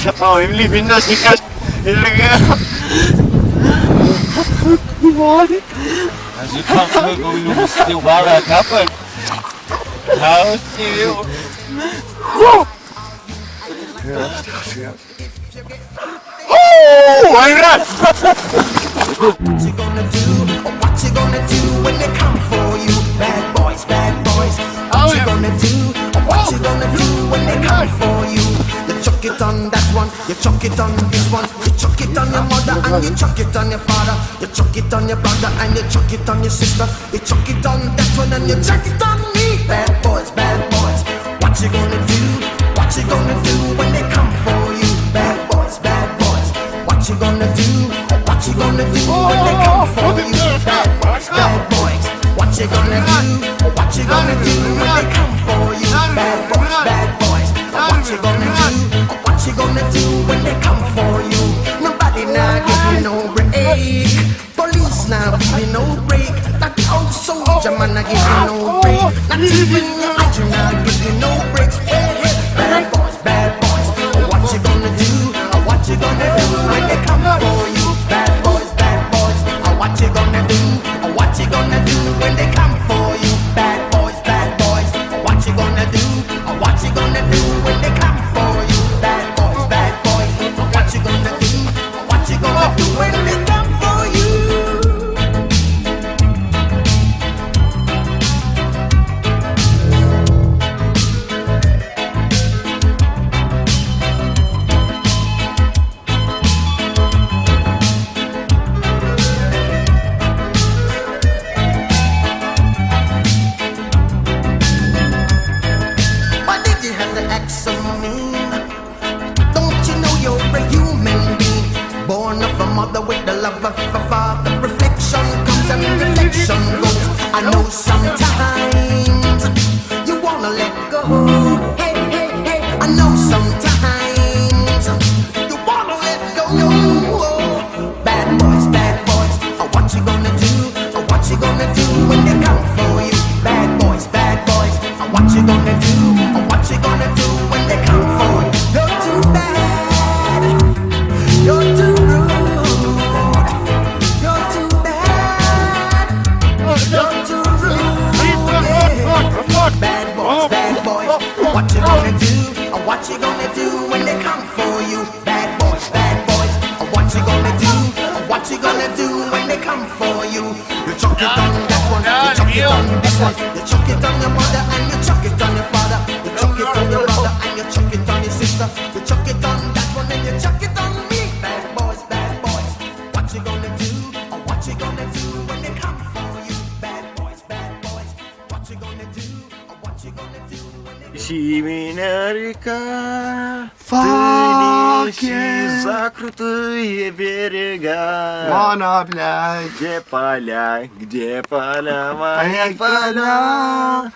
Шановні, він нас не каже. Also kannst du die wahre Kappe. Haustür. Oh, my God! What you gonna do? What you gonna do when they come for you? Bad boys, bad boys. What you gonna do? What you gonna do when they come for you? You chuck it on that one, you chuck it on this one, you chuck it on your mother and you chuck it on your father, you chuck it on your brother and you chuck it on your sister, you chuck it on that one and you chuck it on me. Bad boys, bad boys. What you gonna do? What you gonna do when they come for you? Bad boys, bad boys. What you gonna do? What you gonna do when they come for you? Bad boys, bad boys. What you gonna do? What you gonna do when they come for you? Bad boys, bad boys. What you gonna do? What you gonna do when they come for you? Nobody now give you no break. Police now give you no break. That old soldier man now give you no break. Not even your agent now give you no breaks. Bad boys, bad boys. What you gonna do? What you gonna do when they come for you? Bad boys, bad boys. What you gonna do? What you gonna do when they come for you? Bad boys, bad boys. What you gonna do? What you gonna do when they come for you? Bad boys, bad boys. What you gonna do? What you gonna do when they come for you? Why did you have to act so mean? Don't you know you're a human being? Born of a mother with the love of a father. Reflection comes and reflection goes. I know sometimes you wanna let go. Hey, hey, hey. I know sometimes you wanna let go. Bad boys, bad boys. What you gonna do? What you gonna do when they come for you? Bad boys, bad boys. What you gonna do? What you gonna do when they come for you? You're too bad. You're too rude. You're too bad. You're too rude. Yeah. Bad boys, bad boys. What you gonna do? What you gonna do when they come for you? Bad boys, bad boys. What you gonna do? What you gonna do when they come for you? You chuck it on that one, you chuck it on this one, you chuck it on your mother and you chuck it on your father, you chuck it on your brother and you chuck it on your sister, you chuck it on that one and you chuck it on me. Bad boys, bad boys. What you gonna do? What you gonna do when they come for you? Bad boys, bad boys. What you gonna do? What you gonna do when they Синяя река, Fuck ты неси за крутые берега. Мана, блядь. Где поля, мои Мои поля? поля.